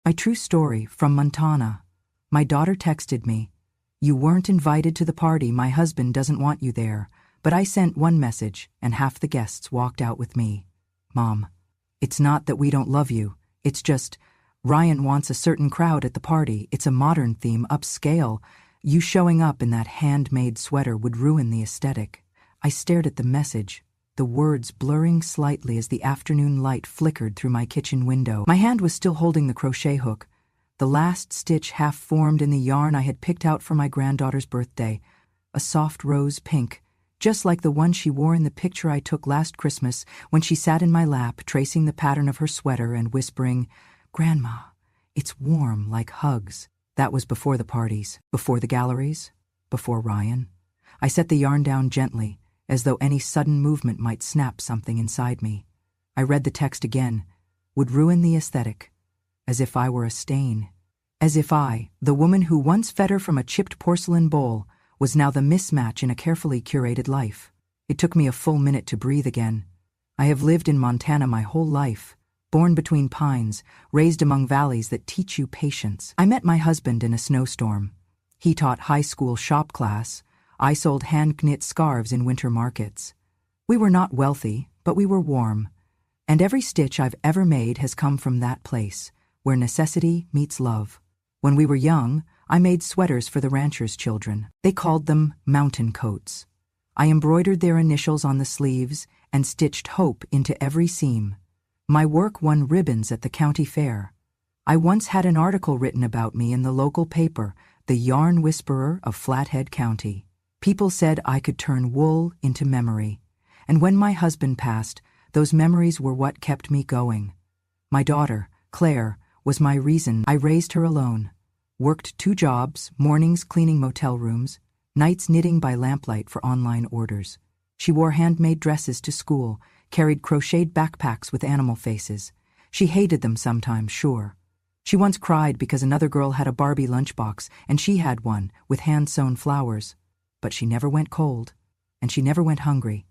My true story from Montana. My daughter texted me, "You weren't invited to the party, my husband doesn't want you there." But I sent one message, and half the guests walked out with me. "Mom, it's not that we don't love you, it's just, Ryan wants a certain crowd at the party. It's a modern theme, upscale. You showing up in that handmade sweater would ruin the aesthetic." I stared at the message, the words blurring slightly as the afternoon light flickered through my kitchen window. My hand was still holding the crochet hook, the last stitch half formed in the yarn I had picked out for my granddaughter's birthday, a soft rose pink, just like the one she wore in the picture I took last Christmas when she sat in my lap tracing the pattern of her sweater and whispering, "Grandma, it's warm like hugs." That was before the parties, before the galleries, before Ryan. I set the yarn down gently, as though any sudden movement might snap something inside me. I read the text again, would ruin the aesthetic, as if I were a stain. As if I, the woman who once fed her from a chipped porcelain bowl, was now the mismatch in a carefully curated life. It took me a full minute to breathe again. I have lived in Montana my whole life, born between pines, raised among valleys that teach you patience. I met my husband in a snowstorm. He taught high school shop class. I sold hand-knit scarves in winter markets. We were not wealthy, but we were warm. And every stitch I've ever made has come from that place, where necessity meets love. When we were young, I made sweaters for the ranchers' children. They called them mountain coats. I embroidered their initials on the sleeves and stitched hope into every seam. My work won ribbons at the county fair. I once had an article written about me in the local paper, the Yarn Whisperer of Flathead County. People said I could turn wool into memory. And when my husband passed, those memories were what kept me going. My daughter, Claire, was my reason. I raised her alone. Worked 2 jobs, mornings cleaning motel rooms, nights knitting by lamplight for online orders. She wore handmade dresses to school, carried crocheted backpacks with animal faces. She hated them sometimes, sure. She once cried because another girl had a Barbie lunchbox and she had one with hand-sewn flowers. But she never went cold, and she never went hungry.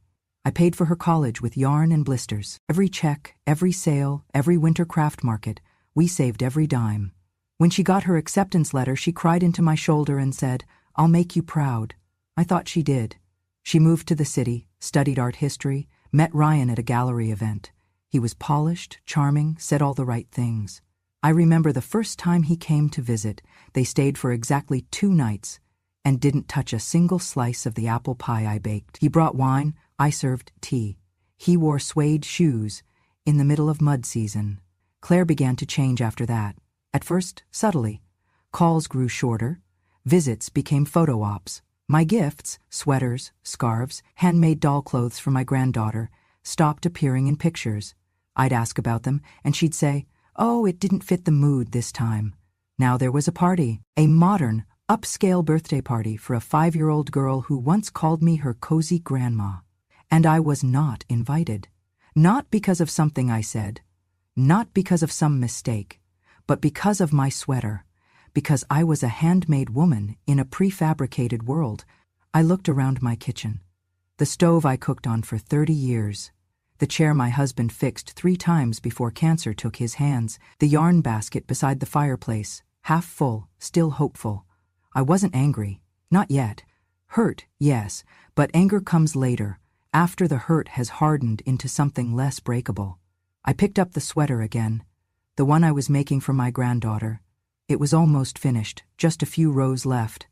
I paid for her college with yarn and blisters. Every check, every sale, every winter craft market, we saved every dime. When she got her acceptance letter, she cried into my shoulder and said, "I'll make you proud." I thought she did. She moved to the city, studied art history, met Ryan at a gallery event. He was polished, charming, said all the right things. I remember the first time he came to visit. They stayed for exactly 2 nights and didn't touch a single slice of the apple pie I baked. He brought wine, I served tea. He wore suede shoes in the middle of mud season. Claire began to change after that. At first, subtly. Calls grew shorter. Visits became photo ops. My gifts, sweaters, scarves, handmade doll clothes for my granddaughter, stopped appearing in pictures. I'd ask about them, and she'd say, "Oh, it didn't fit the mood this time." Now there was a party, a modern, upscale birthday party for a 5-year-old girl who once called me her cozy grandma. And I was not invited. Not because of something I said, not because of some mistake, but because of my sweater, because I was a handmade woman in a prefabricated world. I looked around my kitchen. The stove I cooked on for 30 years. The chair my husband fixed 3 times before cancer took his hands. The yarn basket beside the fireplace, half full, still hopeful. I wasn't angry, not yet. Hurt, yes, but anger comes later, after the hurt has hardened into something less breakable. I picked up the sweater again, the one I was making for my granddaughter. It was almost finished, just a few rows left.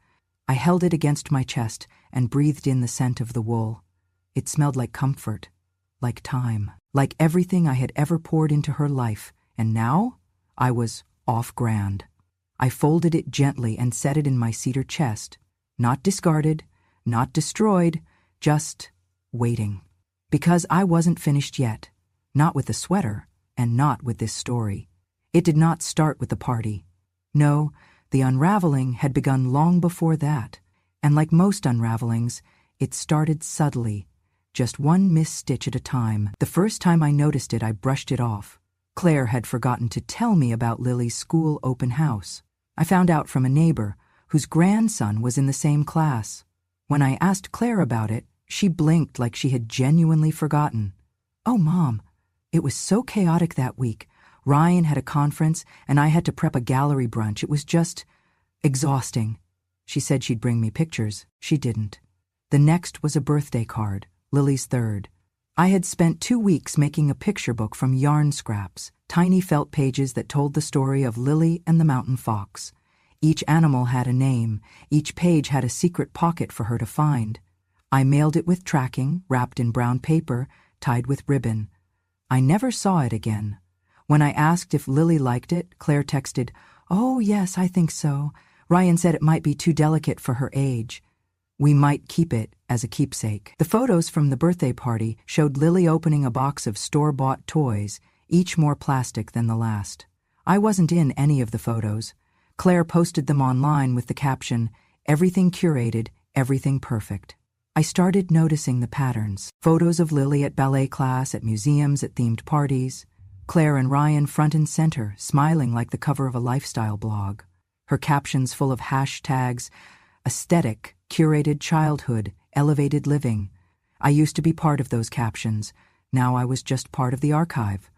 I held it against my chest and breathed in the scent of the wool. It smelled like comfort, like time, like everything I had ever poured into her life, and now I was off-grand. I folded it gently and set it in my cedar chest, not discarded, not destroyed, just waiting. Because I wasn't finished yet, not with the sweater, and not with this story. It did not start with the party. No, the unraveling had begun long before that, and like most unravelings, it started subtly, just one missed stitch at a time. The first time I noticed it, I brushed it off. Claire had forgotten to tell me about Lily's school open house. I found out from a neighbor whose grandson was in the same class. When I asked Claire about it, she blinked like she had genuinely forgotten. "Oh, Mom, it was so chaotic that week. Ryan had a conference, and I had to prep a gallery brunch. It was just exhausting. She said she'd bring me pictures. She didn't. The next was a birthday card, Lily's third. I had spent 2 weeks making a picture book from yarn scraps, tiny felt pages that told the story of Lily and the mountain fox. Each animal had a name. Each page had a secret pocket for her to find. I mailed it with tracking, wrapped in brown paper, tied with ribbon. I never saw it again. When I asked if Lily liked it, Claire texted, "Oh, yes, I think so." Ryan said it might be too delicate for her age. We might keep it as a keepsake. The photos from the birthday party showed Lily opening a box of store-bought toys, each more plastic than the last. I wasn't in any of the photos. Claire posted them online with the caption, "Everything curated, everything perfect." I started noticing the patterns. Photos of Lily at ballet class, at museums, at themed parties. Claire and Ryan front and center, smiling like the cover of a lifestyle blog. Her captions full of hashtags, aesthetic, curated childhood, elevated living. I used to be part of those captions. Now I was just part of the archive.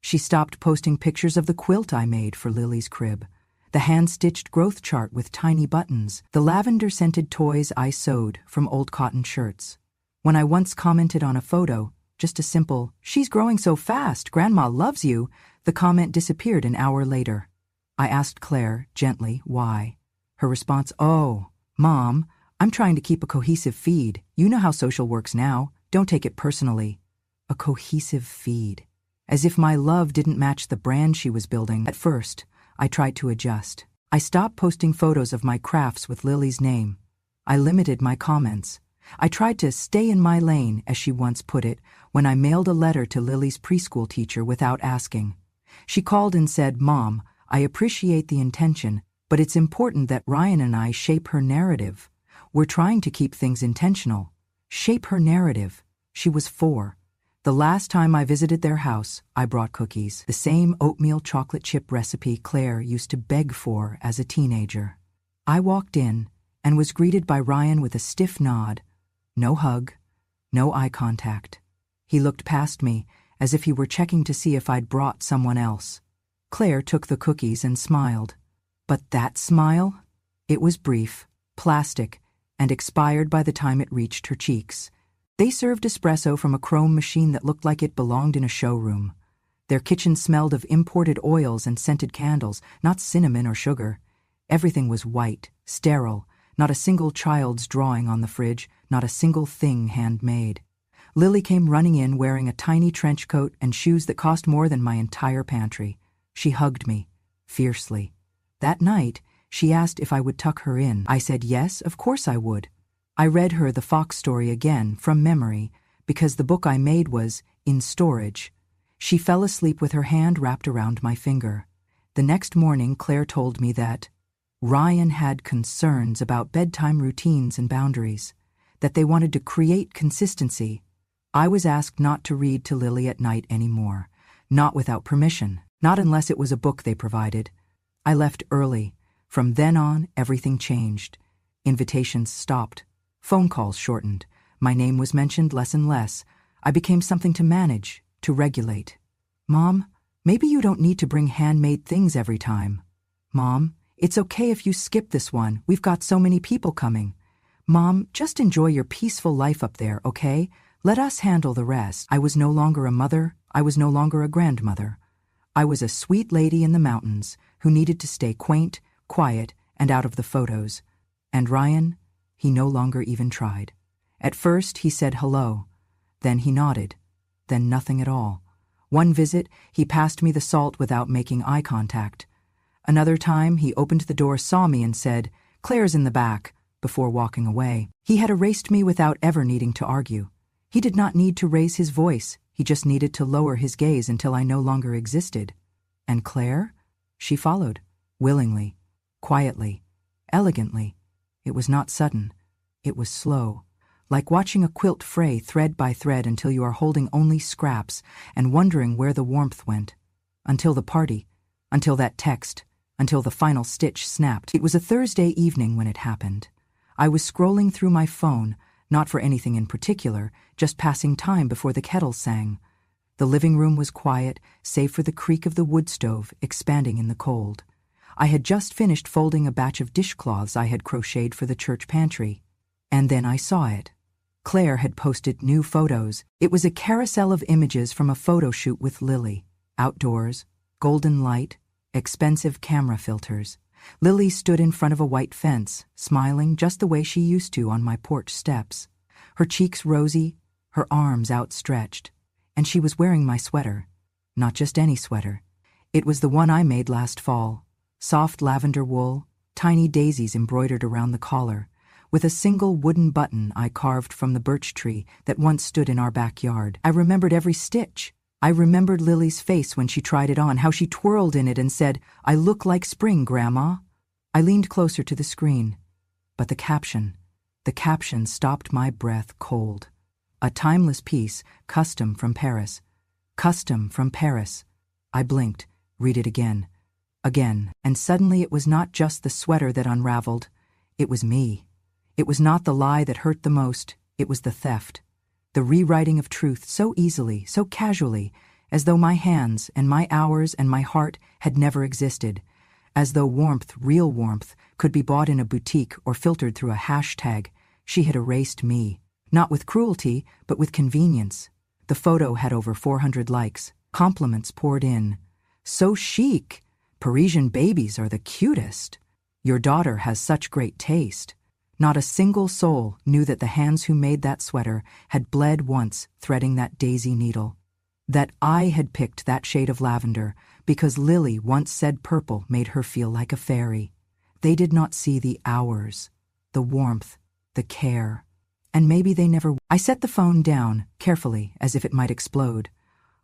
She stopped posting pictures of the quilt I made for Lily's crib, the hand-stitched growth chart with tiny buttons, the lavender-scented toys I sewed from old cotton shirts. When I once commented on a photo, just a simple, "She's growing so fast, Grandma loves you," the comment disappeared an hour later. I asked Claire, gently, why. Her response, "Oh, Mom, I'm trying to keep a cohesive feed. You know how social works now. Don't take it personally." A cohesive feed. As if my love didn't match the brand she was building. At first, I tried to adjust. I stopped posting photos of my crafts with Lily's name. I limited my comments. I tried to stay in my lane, as she once put it, when I mailed a letter to Lily's preschool teacher without asking. She called and said, "Mom, I appreciate the intention, but it's important that Ryan and I shape her narrative. We're trying to keep things intentional." Shape her narrative. She was 4. The last time I visited their house, I brought cookies, the same oatmeal chocolate chip recipe Claire used to beg for as a teenager. I walked in and was greeted by Ryan with a stiff nod. No hug, no eye contact. He looked past me as if he were checking to see if I'd brought someone else. Claire took the cookies and smiled. But that smile? It was brief, plastic, and expired by the time it reached her cheeks. They served espresso from a chrome machine that looked like it belonged in a showroom. Their kitchen smelled of imported oils and scented candles, not cinnamon or sugar. Everything was white, sterile, not a single child's drawing on the fridge, not a single thing handmade. Lily came running in wearing a tiny trench coat and shoes that cost more than my entire pantry. She hugged me, fiercely. That night, she asked if I would tuck her in. I said yes, of course I would. I read her the fox story again, from memory, because the book I made was in storage. She fell asleep with her hand wrapped around my finger. The next morning, Claire told me that Ryan had concerns about bedtime routines and boundaries, that they wanted to create consistency. I was asked not to read to Lily at night anymore, not without permission, not unless it was a book they provided. I left early. From then on, everything changed. Invitations stopped. Phone calls shortened. My name was mentioned less and less. I became something to manage, to regulate. "Mom, maybe you don't need to bring handmade things every time." "Mom, it's okay if you skip this one. We've got so many people coming." "Mom, just enjoy your peaceful life up there, okay? Let us handle the rest." I was no longer a mother. I was no longer a grandmother. I was a sweet lady in the mountains who needed to stay quaint, quiet, and out of the photos. And Ryan, he no longer even tried. At first, he said hello. Then he nodded. Then nothing at all. One visit, he passed me the salt without making eye contact. Another time, he opened the door, saw me, and said, "Claire's in the back," before walking away. He had erased me without ever needing to argue. He did not need to raise his voice. He just needed to lower his gaze until I no longer existed. And Claire? She followed, willingly, quietly, elegantly. It was not sudden. It was slow, like watching a quilt fray thread by thread until you are holding only scraps and wondering where the warmth went. Until the party, until that text, until the final stitch snapped. It was a Thursday evening when it happened. I was scrolling through my phone, not for anything in particular, just passing time before the kettle sang. The living room was quiet, save for the creak of the wood stove expanding in the cold. I had just finished folding a batch of dishcloths I had crocheted for the church pantry. And then I saw it. Claire had posted new photos. It was a carousel of images from a photo shoot with Lily. Outdoors, golden light, expensive camera filters. Lily stood in front of a white fence, smiling just the way she used to on my porch steps. Her cheeks rosy, her arms outstretched. And she was wearing my sweater. Not just any sweater. It was the one I made last fall. Soft lavender wool, tiny daisies embroidered around the collar, with a single wooden button I carved from the birch tree that once stood in our backyard. I remembered every stitch. I remembered Lily's face when she tried it on, how she twirled in it and said, "I look like spring, Grandma." I leaned closer to the screen. But the caption stopped my breath cold. A timeless piece, custom from Paris. Custom from Paris. I blinked, read it again, and suddenly it was not just the sweater that unraveled. It was me. It was not the lie that hurt the most, it was the theft. The rewriting of truth so easily, so casually, as though my hands and my hours and my heart had never existed, as though warmth, real warmth, could be bought in a boutique or filtered through a hashtag. She had erased me. Not with cruelty, but with convenience. The photo had over 400 likes. Compliments poured in. "So chic. Parisian babies are the cutest. Your daughter has such great taste." Not a single soul knew that the hands who made that sweater had bled once threading that daisy needle. That I had picked that shade of lavender because Lily once said purple made her feel like a fairy. They did not see the hours, the warmth, the care. And maybe they never. I set the phone down, carefully, as if it might explode.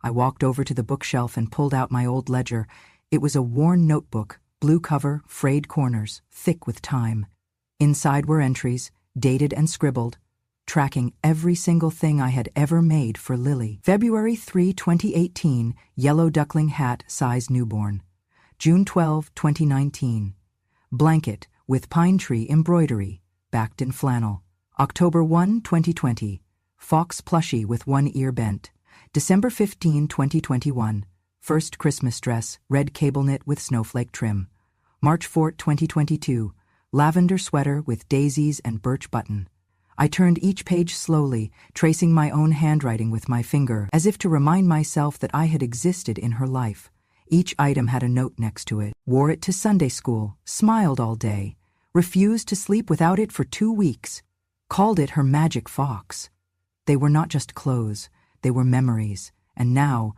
I walked over to the bookshelf and pulled out my old ledger. It was a worn notebook, blue cover, frayed corners, thick with time. Inside were entries, dated and scribbled, tracking every single thing I had ever made for Lily. February 3, 2018, yellow duckling hat, size newborn. June 12, 2019. Blanket with pine tree embroidery, backed in flannel. October 1, 2020. Fox plushie with one ear bent. December 15, 2021. First Christmas dress, red cable knit with snowflake trim. March 4, 2022. Lavender sweater with daisies and birch button. I turned each page slowly, tracing my own handwriting with my finger, as if to remind myself that I had existed in her life. Each item had a note next to it. Wore it to Sunday school, smiled all day, refused to sleep without it for 2 weeks. Called it her magic fox. They were not just clothes, they were memories, and now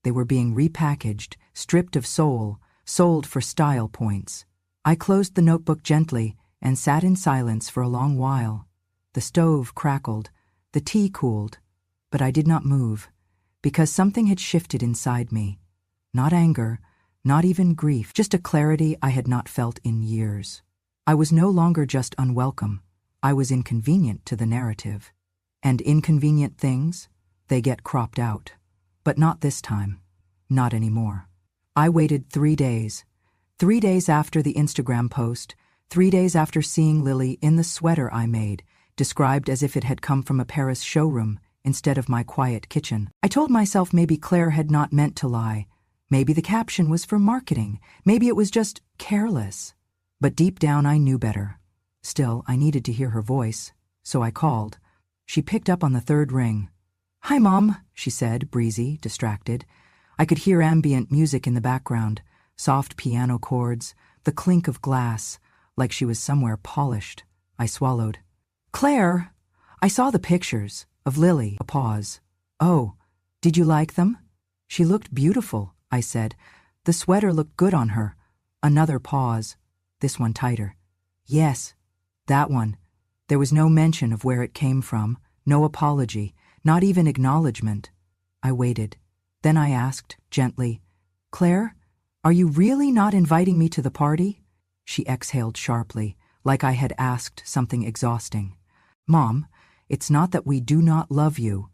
they were being repackaged, stripped of soul, sold for style points. I closed the notebook gently and sat in silence for a long while. The stove crackled, the tea cooled, but I did not move, because something had shifted inside me. Not anger, not even grief, just a clarity I had not felt in years. I was no longer just unwelcome. I was inconvenient to the narrative. And inconvenient things, they get cropped out. But not this time. Not anymore. I waited 3 days. 3 days after the Instagram post, 3 days after seeing Lily in the sweater I made, described as if it had come from a Paris showroom instead of my quiet kitchen. I told myself maybe Claire had not meant to lie. Maybe the caption was for marketing. Maybe it was just careless. But deep down I knew better. Still, I needed to hear her voice, so I called. She picked up on the 3rd ring. "Hi, Mom," she said, breezy, distracted. I could hear ambient music in the background, soft piano chords, the clink of glass, like she was somewhere polished. I swallowed. "Claire, I saw the pictures of Lily." A pause. "Oh, did you like them?" "She looked beautiful," I said. "The sweater looked good on her." Another pause, this one tighter. "Yes. That one." There was no mention of where it came from, no apology, not even acknowledgement. I waited. Then I asked, gently, "Claire, are you really not inviting me to the party?" She exhaled sharply, like I had asked something exhausting. "Mom, it's not that we do not love you."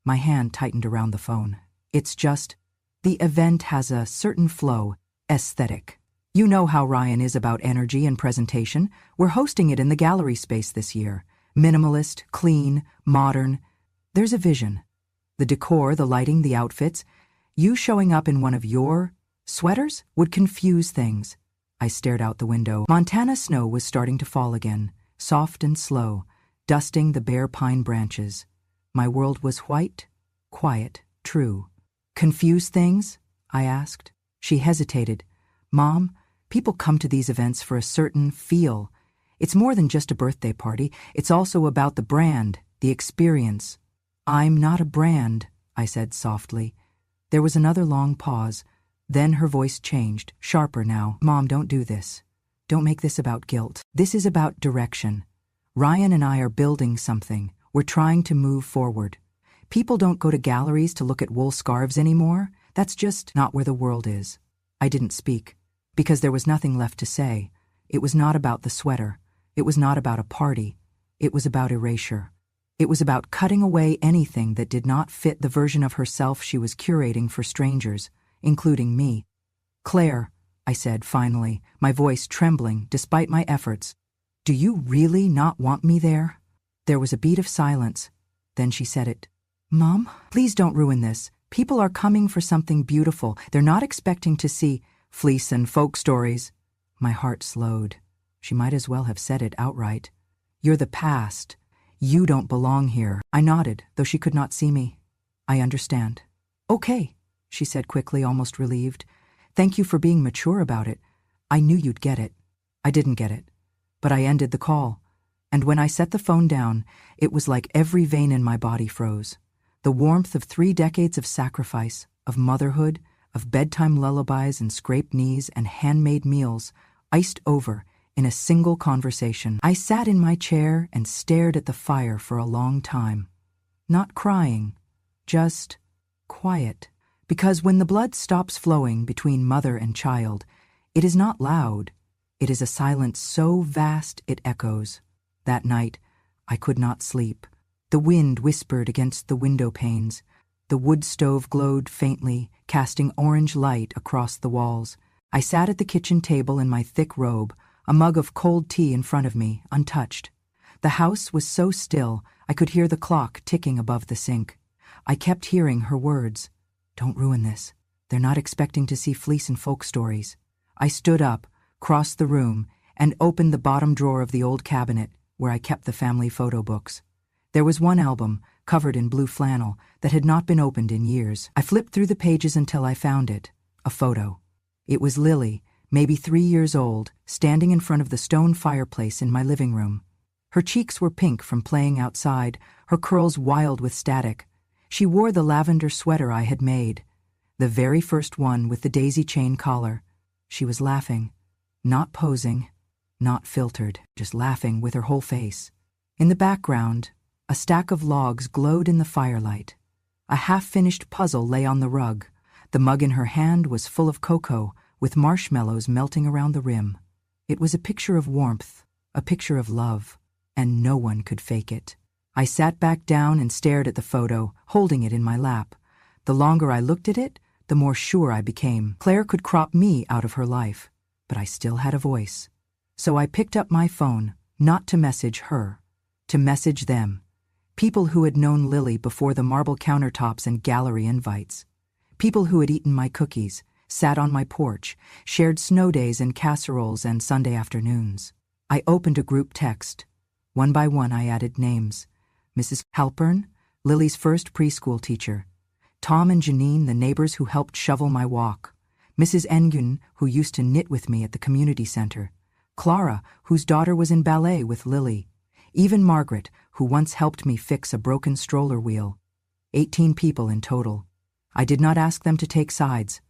My hand tightened around the phone. "It's just, the event has a certain flow, aesthetic. You know how Ryan is about energy and presentation. We're hosting it in the gallery space this year. Minimalist, clean, modern. There's a vision. The decor, the lighting, the outfits. You showing up in one of your sweaters would confuse things. I stared out the window. Montana snow was starting to fall again, soft and slow, dusting the bare pine branches. My world was white, quiet, true. Confuse things? I asked. She hesitated. Mom, people come to these events for a certain feel. It's more than just a birthday party. It's also about the brand, the experience. I'm not a brand, I said softly. There was another long pause. Then her voice changed, sharper now. Mom, don't do this. Don't make this about guilt. This is about direction. Ryan and I are building something. We're trying to move forward. People don't go to galleries to look at wool scarves anymore. That's just not where the world is. I didn't speak, because there was nothing left to say. It was not about the sweater. It was not about a party. It was about erasure. It was about cutting away anything that did not fit the version of herself she was curating for strangers, including me. Claire, I said finally, my voice trembling despite my efforts, do you really not want me there? There was a beat of silence. Then she said it. Mom, please don't ruin this. People are coming for something beautiful. They're not expecting to see fleece and folk stories. My heart slowed. She might as well have said it outright. You're the past. You don't belong here. I nodded, though she could not see me. I understand. Okay, she said quickly, almost relieved. Thank you for being mature about it. I knew you'd get it. I didn't get it. But I ended the call. And when I set the phone down, it was like every vein in my body froze. The warmth of 3 decades of sacrifice, of motherhood, of bedtime lullabies and scraped knees and handmade meals, iced over in a single conversation. I sat in my chair and stared at the fire for a long time. Not crying, just quiet. Because when the blood stops flowing between mother and child, it is not loud. It is a silence so vast it echoes. That night, I could not sleep. The wind whispered against the window panes. The wood stove glowed faintly, casting orange light across the walls. I sat at the kitchen table in my thick robe, a mug of cold tea in front of me, untouched. The house was so still, I could hear the clock ticking above the sink. I kept hearing her words. Don't ruin this. They're not expecting to see fleece and folk stories. I stood up, crossed the room, and opened the bottom drawer of the old cabinet where I kept the family photo books. There was one album, covered in blue flannel, that had not been opened in years. I flipped through the pages until I found it, a photo. It was Lily, maybe 3 years old, standing in front of the stone fireplace in my living room. Her cheeks were pink from playing outside, her curls wild with static. She wore the lavender sweater I had made, the very first one with the daisy chain collar. She was laughing, not posing, not filtered, just laughing with her whole face. In the background, a stack of logs glowed in the firelight. A half-finished puzzle lay on the rug. The mug in her hand was full of cocoa, with marshmallows melting around the rim. It was a picture of warmth, a picture of love, and no one could fake it. I sat back down and stared at the photo, holding it in my lap. The longer I looked at it, the more sure I became. Claire could crop me out of her life, but I still had a voice. So I picked up my phone, not to message her, to message them. People who had known Lily before the marble countertops and gallery invites. People who had eaten my cookies, sat on my porch, shared snow days and casseroles and Sunday afternoons. I opened a group text. One by one I added names. Mrs. Halpern, Lily's first preschool teacher. Tom and Janine, the neighbors who helped shovel my walk. Mrs. Engun, who used to knit with me at the community center. Clara, whose daughter was in ballet with Lily. Even Margaret, who once helped me fix a broken stroller wheel. 18 people in total. I did not ask them to take sides.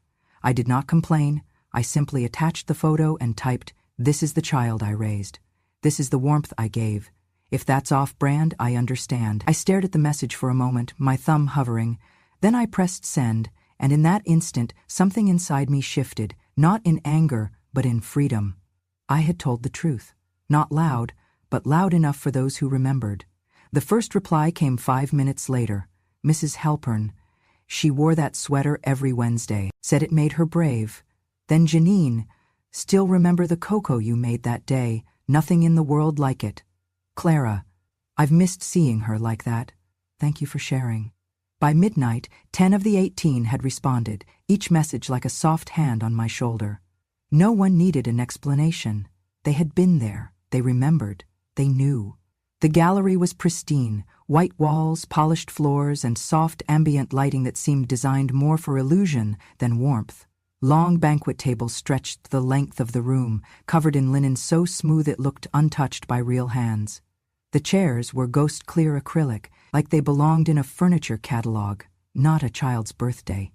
I did not complain. I simply attached the photo and typed, "This is the child I raised. This is the warmth I gave. If that's off-brand, I understand." I stared at the message for a moment, my thumb hovering. Then I pressed send, and in that instant, something inside me shifted, not in anger, but in freedom. I had told the truth. Not loud, but loud enough for those who remembered. The first reply came 5 minutes later. Mrs. Halpern. She wore that sweater every Wednesday, said it made her brave. Then Janine. Still remember the cocoa you made that day. Nothing in the world like it. Clara. I've missed seeing her like that. Thank you for sharing. By midnight, 10 of the 18 had responded, each message like a soft hand on my shoulder. No one needed an explanation. They had been there, they remembered, they knew. The gallery was pristine, white walls, polished floors, and soft ambient lighting that seemed designed more for illusion than warmth. Long banquet tables stretched the length of the room, covered in linen so smooth it looked untouched by real hands. The chairs were ghost-clear acrylic, like they belonged in a furniture catalog, not a child's birthday.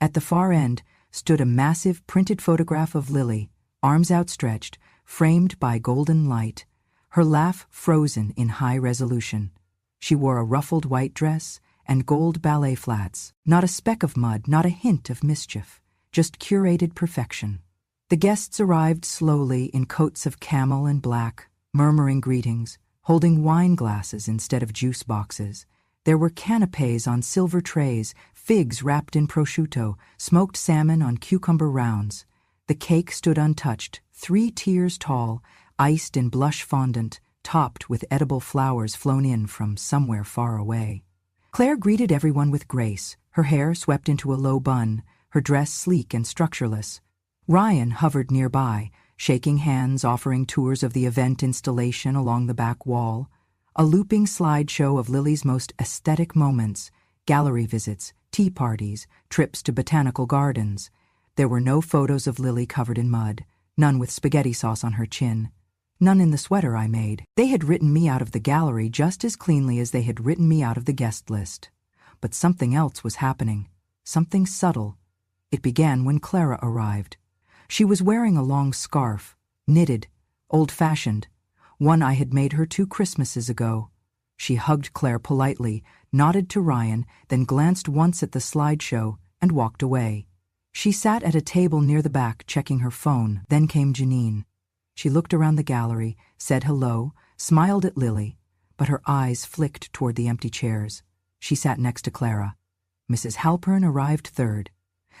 At the far end stood a massive printed photograph of Lily, arms outstretched, framed by golden light, her laugh frozen in high resolution. She wore a ruffled white dress and gold ballet flats, not a speck of mud, not a hint of mischief, just curated perfection. The guests arrived slowly in coats of camel and black, murmuring greetings, holding wine glasses instead of juice boxes. There were canapés on silver trays, figs wrapped in prosciutto, smoked salmon on cucumber rounds. The cake stood untouched, 3 tiers tall, iced in blush fondant, topped with edible flowers flown in from somewhere far away. Claire greeted everyone with grace, her hair swept into a low bun, her dress sleek and structureless. Ryan hovered nearby, shaking hands, offering tours of the event installation along the back wall. A looping slideshow of Lily's most aesthetic moments, gallery visits, tea parties, trips to botanical gardens. There were no photos of Lily covered in mud, none with spaghetti sauce on her chin, none in the sweater I made. They had written me out of the gallery just as cleanly as they had written me out of the guest list. But something else was happening, something subtle. It began when Clara arrived. She was wearing a long scarf, knitted, old-fashioned, one I had made her 2 Christmases ago. She hugged Claire politely, nodded to Ryan, then glanced once at the slideshow and walked away. She sat at a table near the back checking her phone. Then came Janine. She looked around the gallery, said hello, smiled at Lily, but her eyes flicked toward the empty chairs. She sat next to Clara. Mrs. Halpern arrived third.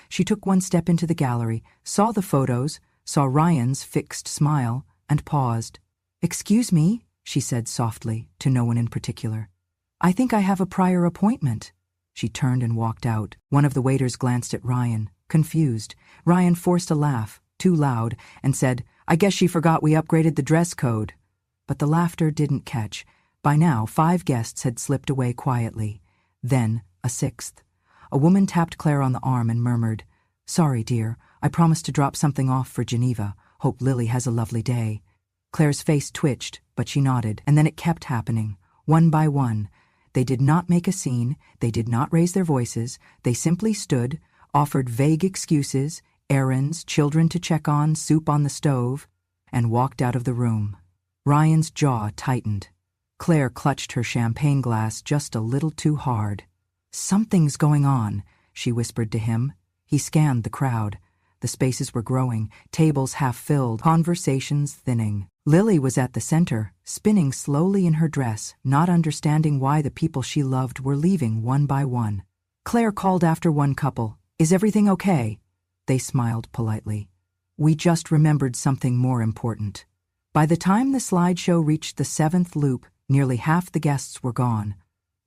She took one step into the gallery, saw the photos, saw Ryan's fixed smile, and paused. "Excuse me," she said softly, to no one in particular. "I think I have a prior appointment." She turned and walked out. One of the waiters glanced at Ryan, confused. Ryan forced a laugh, too loud, and said, "I guess she forgot we upgraded the dress code." But the laughter didn't catch. By now, 5 guests had slipped away quietly. Then, a 6th. A woman tapped Claire on the arm and murmured, "Sorry, dear, I promised to drop something off for Geneva. Hope Lily has a lovely day." Claire's face twitched, but she nodded, and then it kept happening, one by one. They did not make a scene, they did not raise their voices, they simply stood, offered vague excuses, errands, children to check on, soup on the stove, and walked out of the room. Ryan's jaw tightened. Claire clutched her champagne glass just a little too hard. "Something's going on," she whispered to him. He scanned the crowd. The spaces were growing, tables half-filled, conversations thinning. Lily was at the center, spinning slowly in her dress, not understanding why the people she loved were leaving one by one. Claire called after one couple, "Is everything okay?" They smiled politely. "We just remembered something more important." By the time the slideshow reached the 7th loop, nearly half the guests were gone.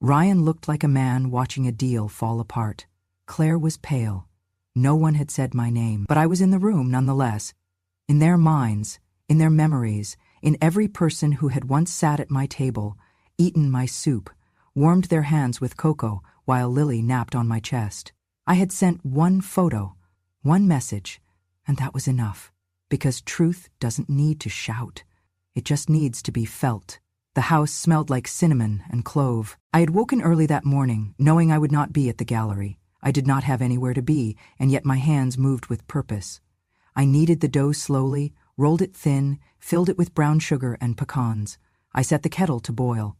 Ryan looked like a man watching a deal fall apart. Claire was pale. No one had said my name, but I was in the room nonetheless. In their minds, in their memories, in every person who had once sat at my table, eaten my soup, warmed their hands with cocoa while Lily napped on my chest. I had sent one photo, one message, and that was enough. Because truth doesn't need to shout. It just needs to be felt. The house smelled like cinnamon and clove. I had woken early that morning, knowing I would not be at the gallery. I did not have anywhere to be, and yet my hands moved with purpose. I kneaded the dough slowly, rolled it thin, filled it with brown sugar and pecans. I set the kettle to boil.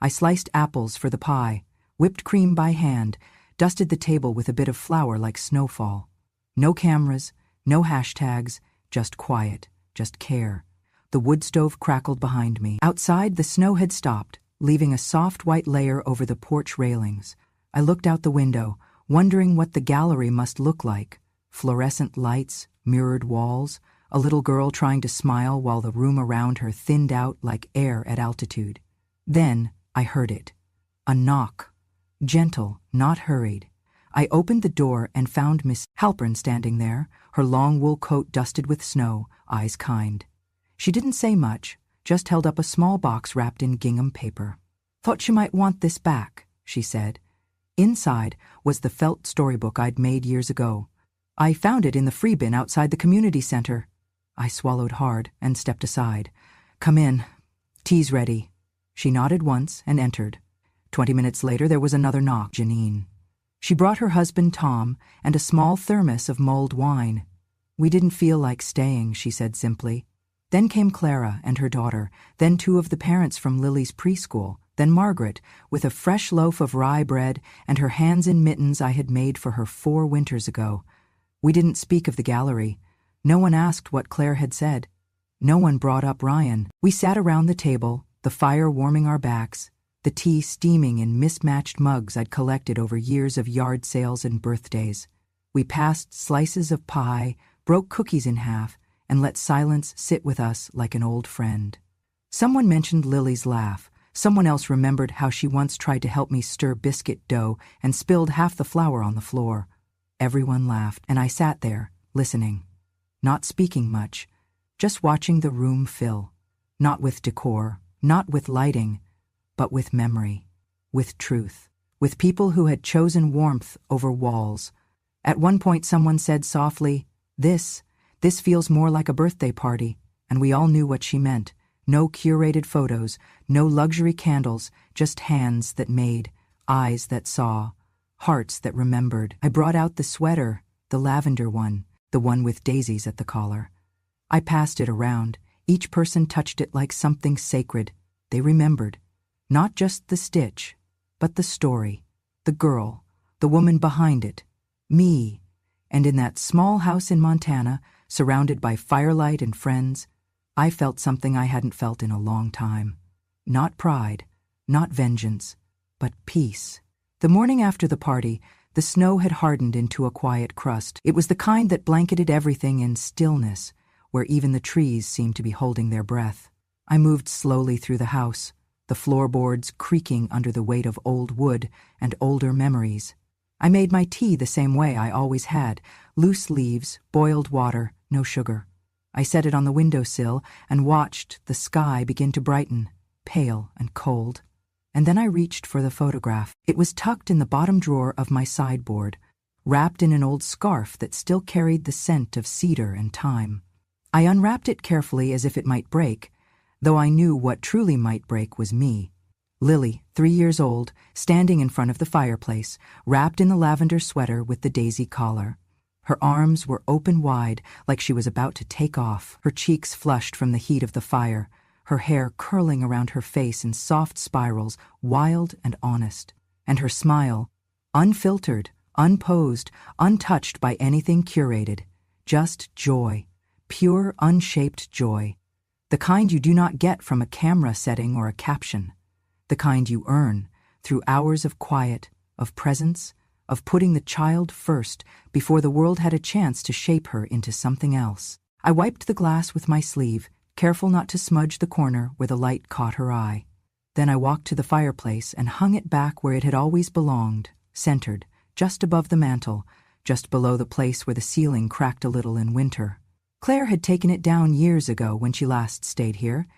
I sliced apples for the pie, whipped cream by hand, dusted the table with a bit of flour like snowfall. No cameras, no hashtags, just quiet, just care. The wood stove crackled behind me. Outside, the snow had stopped, leaving a soft white layer over the porch railings. I looked out the window, wondering what the gallery must look like. Fluorescent lights, mirrored walls, a little girl trying to smile while the room around her thinned out like air at altitude. Then I heard it. A knock. gentle, not hurried. I opened the door and found Miss Halpern standing there, her long wool coat dusted with snow, eyes kind. She didn't say much, just held up a small box wrapped in gingham paper. "Thought you might want this back," she said. Inside was the felt storybook I'd made years ago. "I found it in the free bin outside the community center." I swallowed hard and stepped aside. "Come in. Tea's ready." She nodded once and entered. 20 minutes later there was another knock. Janine. She brought her husband Tom and a small thermos of mulled wine. "We didn't feel like staying," she said simply. Then came Clara and her daughter, then 2 of the parents from Lily's preschool, then Margaret, with a fresh loaf of rye bread and her hands in mittens I had made for her 4 winters ago. We didn't speak of the gallery. No one asked what Claire had said. No one brought up Ryan. We sat around the table, the fire warming our backs, the tea steaming in mismatched mugs I'd collected over years of yard sales and birthdays. We passed slices of pie, broke cookies in half, and let silence sit with us like an old friend. Someone mentioned Lily's laugh. Someone else remembered how she once tried to help me stir biscuit dough and spilled half the flour on the floor. Everyone laughed, and I sat there, listening. Not speaking much, just watching the room fill. Not with decor, not with lighting, but with memory, with truth, with people who had chosen warmth over walls. At one point someone said softly, This feels more like a birthday party," and we all knew what she meant. No curated photos, no luxury candles, just hands that made, eyes that saw, hearts that remembered. I brought out the sweater, the lavender one, the one with daisies at the collar. I passed it around. Each person touched it like something sacred. They remembered. Not just the stitch, but the story, the girl, the woman behind it, me. And in that small house in Montana, surrounded by firelight and friends, I felt something I hadn't felt in a long time. Not pride, not vengeance, but peace. The morning after the party, the snow had hardened into a quiet crust. It was the kind that blanketed everything in stillness, where even the trees seemed to be holding their breath. I moved slowly through the house, the floorboards creaking under the weight of old wood and older memories. I made my tea the same way I always had, loose leaves, boiled water, no sugar. I set it on the windowsill and watched the sky begin to brighten, pale and cold. And then I reached for the photograph. It was tucked in the bottom drawer of my sideboard, wrapped in an old scarf that still carried the scent of cedar and thyme. I unwrapped it carefully as if it might break, though I knew what truly might break was me. Lily, 3 years old, standing in front of the fireplace, wrapped in the lavender sweater with the daisy collar. Her arms were open wide, like she was about to take off, her cheeks flushed from the heat of the fire, her hair curling around her face in soft spirals, wild and honest. And her smile, unfiltered, unposed, untouched by anything curated, just joy, pure, unshaped joy. The kind you do not get from a camera setting or a caption. The kind you earn through hours of quiet, of presence, of putting the child first before the world had a chance to shape her into something else. I wiped the glass with my sleeve, careful not to smudge the corner where the light caught her eye. Then I walked to the fireplace and hung it back where it had always belonged, centered, just above the mantel, just below the place where the ceiling cracked a little in winter. Claire had taken it down years ago when she last stayed here,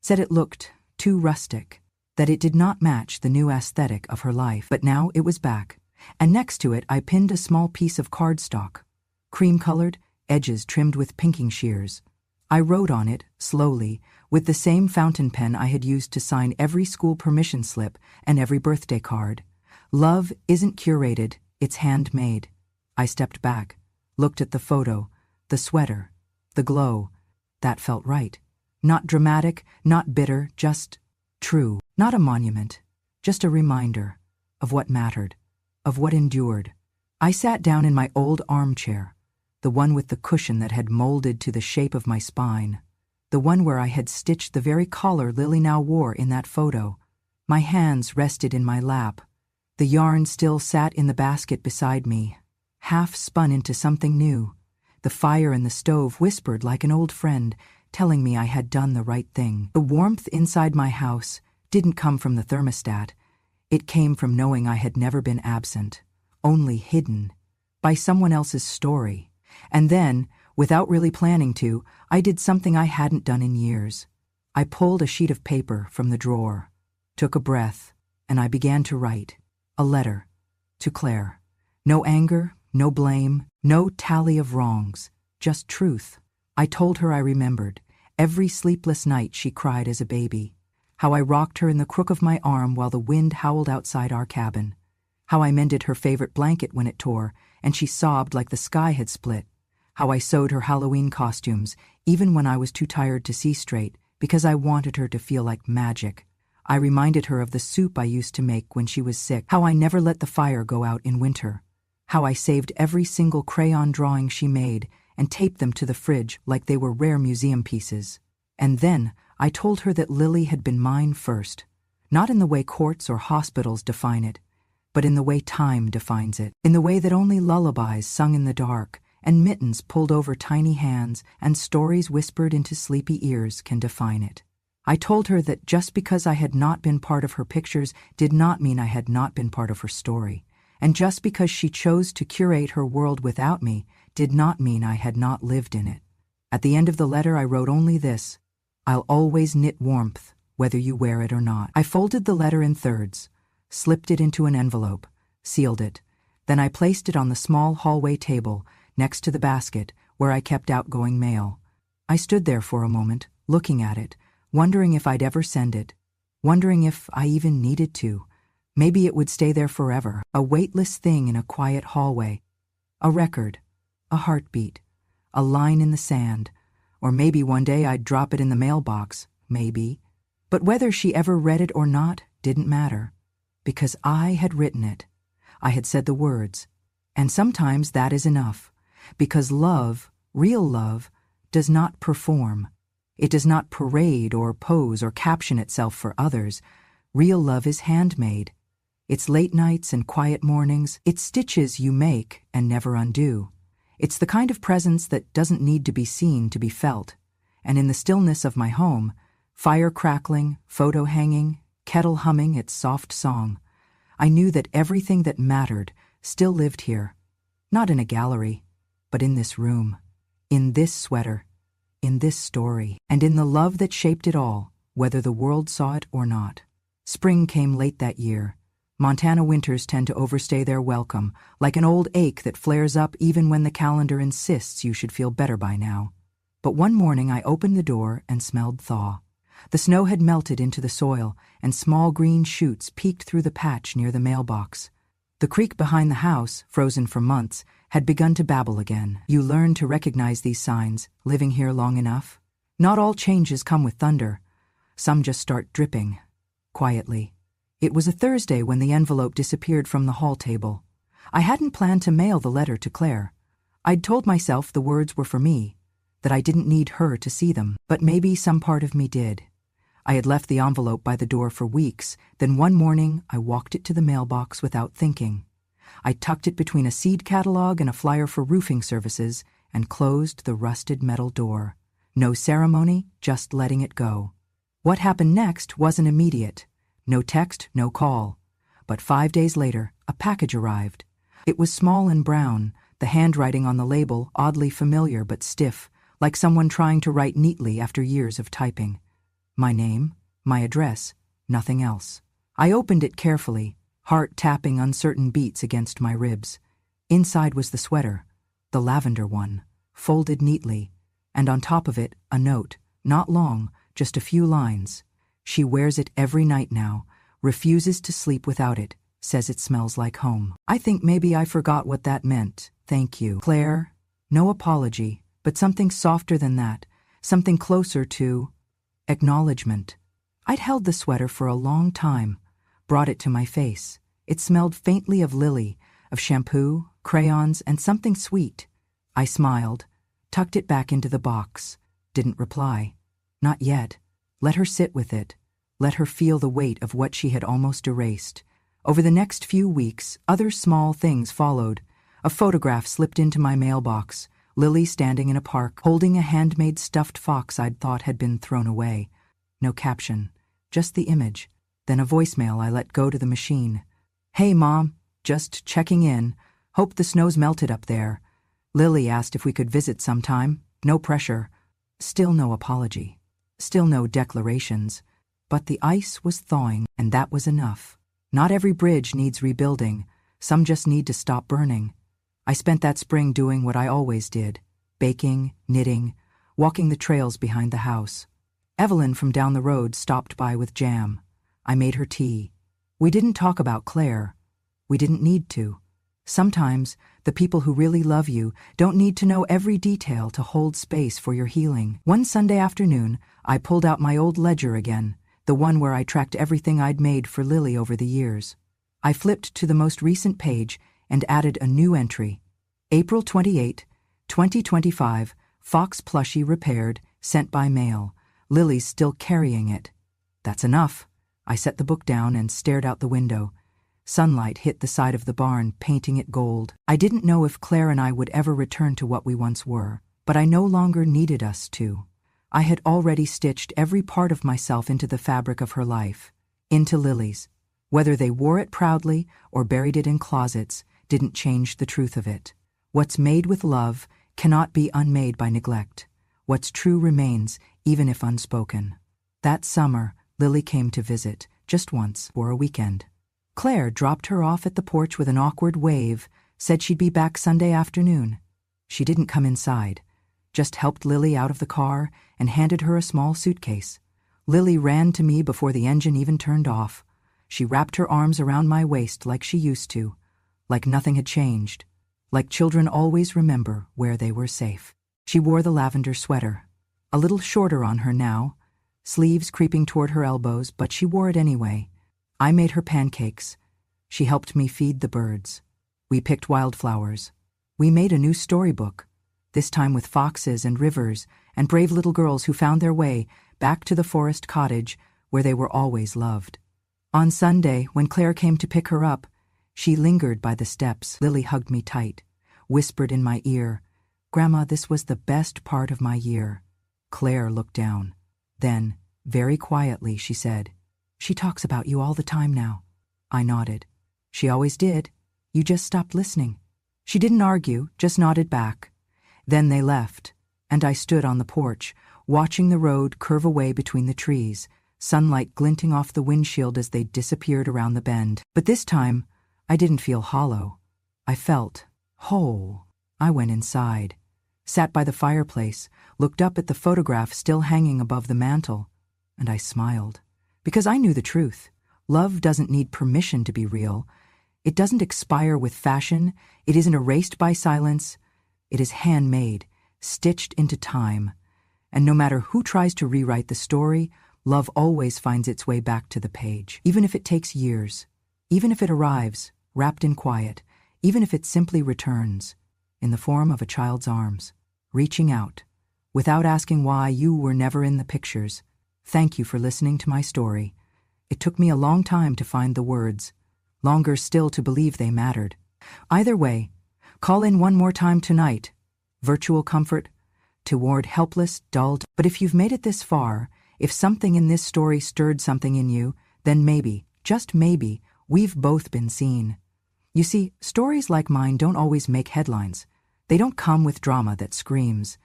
said it looked too rustic, that it did not match the new aesthetic of her life. But now it was back, and next to it I pinned a small piece of cardstock, cream-colored, edges trimmed with pinking shears. I wrote on it, slowly, with the same fountain pen I had used to sign every school permission slip and every birthday card. Love isn't curated, it's handmade. I stepped back, looked at the photo, the sweater, the glow. That felt right. Not dramatic, not bitter, just true. Not a monument, just a reminder of what mattered, of what endured. I sat down in my old armchair, the one with the cushion that had molded to the shape of my spine, the one where I had stitched the very collar Lily now wore in that photo. My hands rested in my lap. The yarn still sat in the basket beside me, half spun into something new. The fire in the stove whispered like an old friend, telling me I had done the right thing. The warmth inside my house didn't come from the thermostat. It came from knowing I had never been absent, only hidden, by someone else's story. And then, without really planning to, I did something I hadn't done in years. I pulled a sheet of paper from the drawer, took a breath, and I began to write. A letter. To Claire. No anger, no blame, no tally of wrongs, just truth. I told her I remembered every sleepless night she cried as a baby, how I rocked her in the crook of my arm while the wind howled outside our cabin, how I mended her favorite blanket when it tore and she sobbed like the sky had split, how I sewed her Halloween costumes even when I was too tired to see straight because I wanted her to feel like magic. I reminded her of the soup I used to make when she was sick, how I never let the fire go out in winter, how I saved every single crayon drawing she made and taped them to the fridge like they were rare museum pieces. And then I told her that Lily had been mine first, not in the way courts or hospitals define it, but in the way time defines it, in the way that only lullabies sung in the dark and mittens pulled over tiny hands and stories whispered into sleepy ears can define it. I told her that just because I had not been part of her pictures did not mean I had not been part of her story, and just because she chose to curate her world without me did not mean I had not lived in it. At the end of the letter I wrote only this: I'll always knit warmth, whether you wear it or not. I folded the letter in thirds, slipped it into an envelope, sealed it. Then I placed it on the small hallway table next to the basket where I kept outgoing mail. I stood there for a moment, looking at it, wondering if I'd ever send it, wondering if I even needed to. Maybe it would stay there forever, a weightless thing in a quiet hallway, a record, a heartbeat, a line in the sand, or maybe one day I'd drop it in the mailbox, maybe. But whether she ever read it or not didn't matter, because I had written it. I had said the words, and sometimes that is enough, because love, real love, does not perform. It does not parade or pose or caption itself for others. Real love is handmade. It's late nights and quiet mornings. It's stitches you make and never undo. It's the kind of presence that doesn't need to be seen to be felt. And in the stillness of my home, fire crackling, photo hanging, kettle humming its soft song, I knew that everything that mattered still lived here, not in a gallery, but in this room, in this sweater, in this story, and in the love that shaped it all, whether the world saw it or not. Spring came late that year. Montana winters tend to overstay their welcome, like an old ache that flares up even when the calendar insists you should feel better by now. But one morning I opened the door and smelled thaw. The snow had melted into the soil, and small green shoots peeked through the patch near the mailbox. The creek behind the house, frozen for months, had begun to babble again. You learn to recognize these signs, living here long enough. Not all changes come with thunder. Some just start dripping, quietly. It was a Thursday when the envelope disappeared from the hall table. I hadn't planned to mail the letter to Claire. I'd told myself the words were for me, that I didn't need her to see them, but maybe some part of me did. I had left the envelope by the door for weeks, then one morning I walked it to the mailbox without thinking. I tucked it between a seed catalog and a flyer for roofing services and closed the rusted metal door. No ceremony, just letting it go. What happened next wasn't immediate. No text, no call. But 5 days later, a package arrived. It was small and brown, the handwriting on the label oddly familiar but stiff, like someone trying to write neatly after years of typing. My name, my address, nothing else. I opened it carefully, heart tapping uncertain beats against my ribs. Inside was the sweater, the lavender one, folded neatly, and on top of it a note, not long, just a few lines. She wears it every night now, refuses to sleep without it, says it smells like home. I think maybe I forgot what that meant. Thank you, Claire. No apology, but something softer than that, something closer to acknowledgement. I'd held the sweater for a long time, brought it to my face. It smelled faintly of lily, of shampoo, crayons, and something sweet. I smiled, tucked it back into the box, didn't reply. Not yet. Let her sit with it. Let her feel the weight of what she had almost erased. Over the next few weeks, other small things followed. A photograph slipped into my mailbox, Lily standing in a park, holding a handmade stuffed fox I'd thought had been thrown away. No caption, just the image. Then a voicemail I let go to the machine. "Hey, Mom, just checking in. Hope the snow's melted up there. Lily asked if we could visit sometime. No pressure." Still no apology. Still no declarations. But the ice was thawing, and that was enough. Not every bridge needs rebuilding. Some just need to stop burning. I spent that spring doing what I always did: baking, knitting, walking the trails behind the house. Evelyn from down the road stopped by with jam. I made her tea. We didn't talk about Claire. We didn't need to. Sometimes, the people who really love you don't need to know every detail to hold space for your healing. One Sunday afternoon, I pulled out my old ledger again, the one where I tracked everything I'd made for Lily over the years. I flipped to the most recent page and added a new entry. April 28, 2025, Fox plushie repaired, sent by mail. Lily's still carrying it. That's enough. I set the book down and stared out the window. Sunlight hit the side of the barn, painting it gold. I didn't know if Claire and I would ever return to what we once were, but I no longer needed us to. I had already stitched every part of myself into the fabric of her life, into Lily's. Whether they wore it proudly or buried it in closets didn't change the truth of it. What's made with love cannot be unmade by neglect. What's true remains, even if unspoken. That summer, Lily came to visit, just once, for a weekend. Claire dropped her off at the porch with an awkward wave, said she'd be back Sunday afternoon. She didn't come inside, just helped Lily out of the car and handed her a small suitcase. Lily ran to me before the engine even turned off. She wrapped her arms around my waist like she used to, like nothing had changed, like children always remember where they were safe. She wore the lavender sweater, a little shorter on her now, sleeves creeping toward her elbows, but she wore it anyway. I made her pancakes. She helped me feed the birds. We picked wildflowers. We made a new storybook, this time with foxes and rivers and brave little girls who found their way back to the forest cottage where they were always loved. On Sunday, when Claire came to pick her up, she lingered by the steps. Lily hugged me tight, whispered in my ear, "Grandma, this was the best part of my year." Claire looked down. Then, very quietly, she said, "She talks about you all the time now." I nodded. "She always did. You just stopped listening." She didn't argue, just nodded back. Then they left, and I stood on the porch, watching the road curve away between the trees, sunlight glinting off the windshield as they disappeared around the bend. But this time, I didn't feel hollow. I felt whole. I went inside, sat by the fireplace, looked up at the photograph still hanging above the mantel, and I smiled. Because I knew the truth. Love doesn't need permission to be real. It doesn't expire with fashion. It isn't erased by silence. It is handmade, stitched into time. And no matter who tries to rewrite the story, love always finds its way back to the page. Even if it takes years. Even if it arrives, wrapped in quiet. Even if it simply returns, in the form of a child's arms, reaching out. Without asking why you were never in the pictures. Thank you for listening to my story. It took me a long time to find the words, longer still to believe they mattered. Either way, call in one more time tonight. Virtual comfort, toward helpless, dulled. But if you've made it this far, if something in this story stirred something in you, then maybe, just maybe, we've both been seen. You see, stories like mine don't always make headlines. They don't come with drama that screams.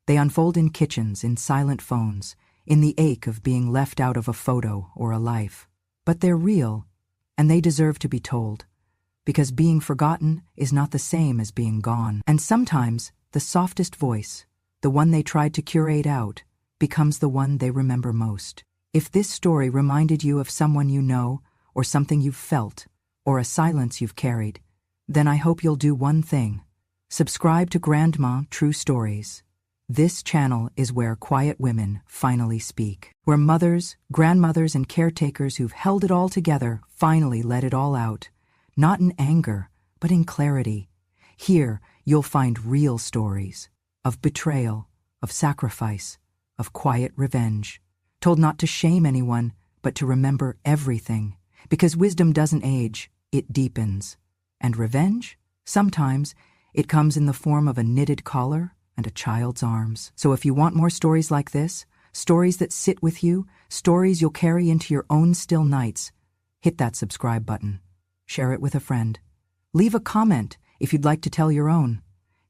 They unfold in kitchens, in silent phones, in the ache of being left out of a photo or a life. But they're real, and they deserve to be told. Because being forgotten is not the same as being gone. And sometimes, the softest voice, the one they tried to curate out, becomes the one they remember most. If this story reminded you of someone you know, or something you've felt, or a silence you've carried, then I hope you'll do one thing. Subscribe to Grandma True Stories. This channel is where quiet women finally speak. Where mothers, grandmothers, and caretakers who've held it all together finally let it all out. Not in anger, but in clarity. Here, you'll find real stories. Of betrayal, of sacrifice, of quiet revenge. Told not to shame anyone, but to remember everything. Because wisdom doesn't age, it deepens. And revenge? Sometimes, it comes in the form of a knitted collar and a child's arms. So if you want more stories like this, stories that sit with you, stories you'll carry into your own still nights. Hit that subscribe button. Share it with a friend. Leave a comment if you'd like to tell your own.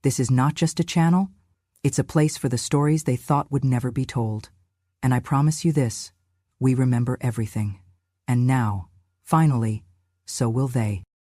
This is not just a channel, it's a place for the stories they thought would never be told. And I promise you this, we remember everything. And now, finally, so will they.